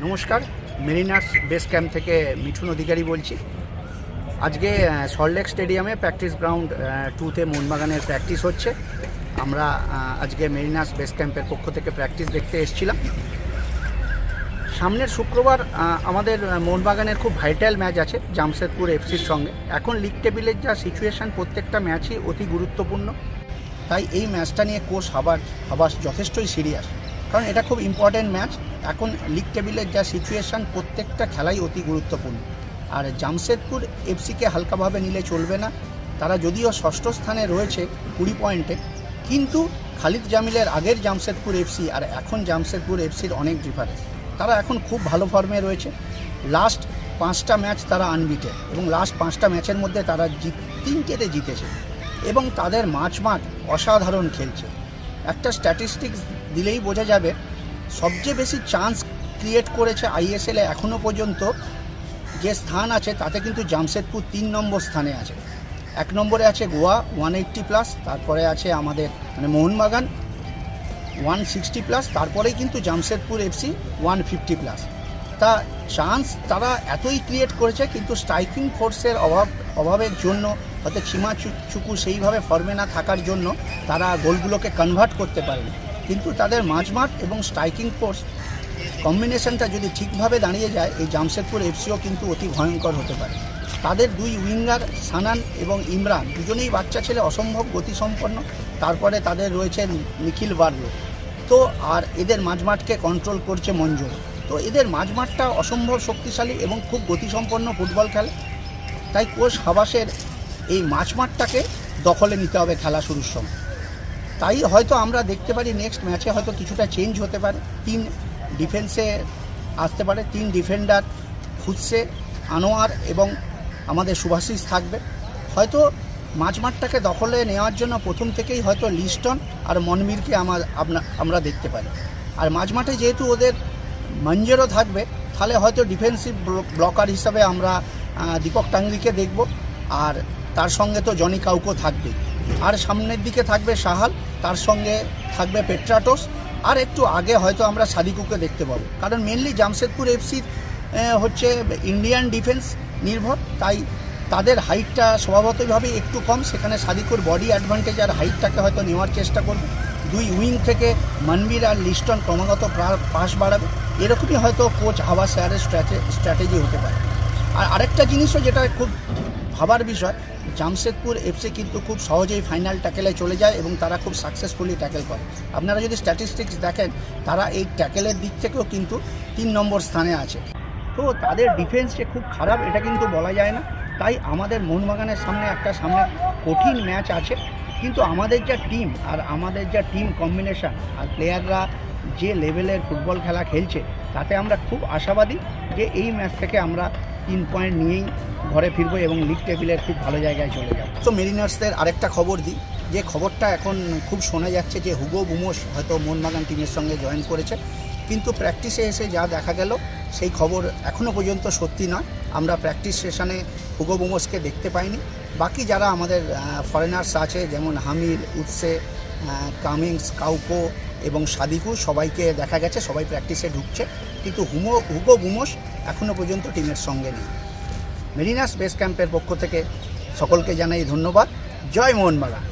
নমস্কার, Mariners base camp থেকে মিঠুন অধিকারী বলছি। আজকে সল্টলেক স্টেডিয়ামে প্র্যাকটিস গ্রাউন্ড 2তে মোহনবাগানের প্র্যাকটিস হচ্ছে। আমরা আজকে মেরিনার্স বেস ক্যাম্পের পক্ষ থেকে প্র্যাকটিস দেখতে এসেছিলাম। সামনের শুক্রবার আমাদের মোহনবাগানের খুব ভাইটাল ম্যাচ আছে জামশেদপুর এফসির সঙ্গে। এখন লিগ টেবিলের যা সিচুয়েশান, প্রত্যেকটা ম্যাচই অতি গুরুত্বপূর্ণ। তাই এই ম্যাচটা নিয়ে কোচ হাবাস যথেষ্টই সিরিয়াস, কারণ এটা খুব ইম্পর্টেন্ট ম্যাচ। এখন লিগ টেবিলের যা সিচুয়েশান, প্রত্যেকটা খেলাই অতি গুরুত্বপূর্ণ। আর জামশেদপুর এফসিকে হালকাভাবে নিলে চলবে না। তারা যদিও ষষ্ঠ স্থানে রয়েছে 20 পয়েন্টে, কিন্তু খালিদ জামিলের আগের জামশেদপুর এফসি আর এখন জামশেদপুর এফসির অনেক ডিফারেন্স। তারা এখন খুব ভালো ফর্মে রয়েছে। লাস্ট 5টা ম্যাচ তারা আনবিটেড, এবং লাস্ট 5টা ম্যাচের মধ্যে তারা 3টেতে জিতেছে, এবং তাদের মাঠ অসাধারণ খেলছে। একটা স্ট্যাটিস্টিক্স দিলেই বোঝা যাবে, সবচেয়ে বেশি চান্স ক্রিয়েট করেছে আইএসএলে এখনও পর্যন্ত যে স্থান আছে তাতে কিন্তু জামশেদপুর 3 নম্বর স্থানে আছে। 1 নম্বরে আছে গোয়া 180+, তারপরে আছে আমাদের মোহনবাগান 160+, তারপরেই কিন্তু জামশেদপুর এফসি 150+। তা চান্স তারা এতই ক্রিয়েট করেছে, কিন্তু স্ট্রাইকিং ফোর্সের অভাবের জন্য, হয়তো চিমা চুকু সেইভাবে ফর্মে না থাকার জন্য তারা গোলগুলোকে কনভার্ট করতে পারেনি। কিন্তু তাদের মাঝমাঠ এবং স্ট্রাইকিং ফোর্স কম্বিনেশনটা যদি ঠিকভাবে দাঁড়িয়ে যায়, এই জামশেদপুর এফসিও কিন্তু অতি ভয়ঙ্কর হতে পারে। তাদের 2 উইঙ্গার সানান এবং ইমরান, দুজনেই বাচ্চা ছেলে, অসম্ভব গতিসম্পন্ন। তারপরে তাদের রয়েছে নিখিল বার্লো, তো আর এদের মাঝমাঠকে কন্ট্রোল করছে মঞ্জুর। তো এদের মাঝমাঠটা অসম্ভব শক্তিশালী এবং খুব গতিসম্পন্ন ফুটবল খেলে। তাই কোচ হাবাসের এই মাঝমাঠটাকে দখলে নিতে হবে খেলা শুরুর সময়। তাই হয়তো আমরা দেখতে পারি নেক্সট ম্যাচে হয়তো কিছুটা চেঞ্জ হতে পারে। 3 ডিফেন্সে আসতে পারে, 3 ডিফেন্ডার খুঁজছে, আনোয়ার এবং আমাদের সুভাষিস থাকবে। হয়তো মাঝমাঠটাকে দখলে নেওয়ার জন্য প্রথম থেকেই হয়তো লিস্টন আর মনমিরকে আমরা দেখতে পারি। আর মাঝমাঠে যেহেতু ওদের মঞ্জেরও থাকবে, তাহলে হয়তো ডিফেন্সিভ ব্লকার হিসাবে আমরা দীপক টাঙ্গরিকে দেখব, আর তার সঙ্গে তো জনি কাউকো থাকবে। আর সামনের দিকে থাকবে সাহাল, তার সঙ্গে থাকবে পেট্রাটোস, আর একটু আগে হয়তো আমরা সাদিকুকে দেখতে পাবো। কারণ মেনলি জামশেদপুর এফসির হচ্ছে ইন্ডিয়ান ডিফেন্স নির্ভর, তাই তাদের হাইটটা স্বভাবতভাবেই একটু কম। সেখানে সাদিকুর বডি অ্যাডভান্টেজ আর হাইটটাকে হয়তো নেওয়ার চেষ্টা করবে। 2 উইং থেকে মনবীর আর লিস্টন ক্রমাগত পাস বাড়াবে। এরকমই হয়তো কোচ হাবাস স্যারের স্ট্র্যাটেজি হতে পারে। আর আরেকটা জিনিসও যেটা খুব ভাবার বিষয়, জামশেদপুর এফসি কিন্তু খুব সহজেই ফাইনাল ট্যাকেলে চলে যায় এবং তারা খুব সাকসেসফুলি ট্যাকেল করে। আপনারা যদি স্ট্যাটিস্টিক্স দেখেন, তারা এই ট্যাকেলের দিক থেকেও কিন্তু 3 নম্বর স্থানে আছে। তো তাদের ডিফেন্স যে খুব খারাপ এটা কিন্তু বলা যায় না। তাই আমাদের মোহনবাগানের সামনে কঠিন ম্যাচ আছে, কিন্তু আমাদের যা টিম আর আমাদের যা টিম কম্বিনেশান আর প্লেয়াররা যে লেভেলের ফুটবল খেলা খেলছে, তাতে আমরা খুব আশাবাদী যে এই ম্যাচ থেকে আমরা 3 পয়েন্ট নিয়েই ঘরে ফিরবো এবং লিগ টেবিলের খুব ভালো জায়গায় চলে যাব। তো মেরিনার্সদের আরেকটা খবর দিই, যে খবরটা এখন খুব শোনা যাচ্ছে যে হুগো বুমোস হয়তো মোহনবাগান টিমের সঙ্গে জয়েন করেছে, কিন্তু প্র্যাকটিসে এসে যা দেখা গেল সেই খবর এখনও পর্যন্ত সত্যি নয়। আমরা প্র্যাকটিস সেশনে হুগো বুমোসকে দেখতে পাইনি। বাকি যারা আমাদের ফরেনার্স আছে, যেমন হামিদ, উৎসে, কামিংস, কাউকো এবং সাদিকু, সবাইকে দেখা গেছে, সবাই প্র্যাকটিসে ঢুকছে, কিন্তু হুগো বুমোস এখনও পর্যন্ত টিমের সঙ্গে নেই। মেরিনার্স বেস ক্যাম্পের পক্ষ থেকে সকলকে জানাই ধন্যবাদ। জয় মোহনবাগান।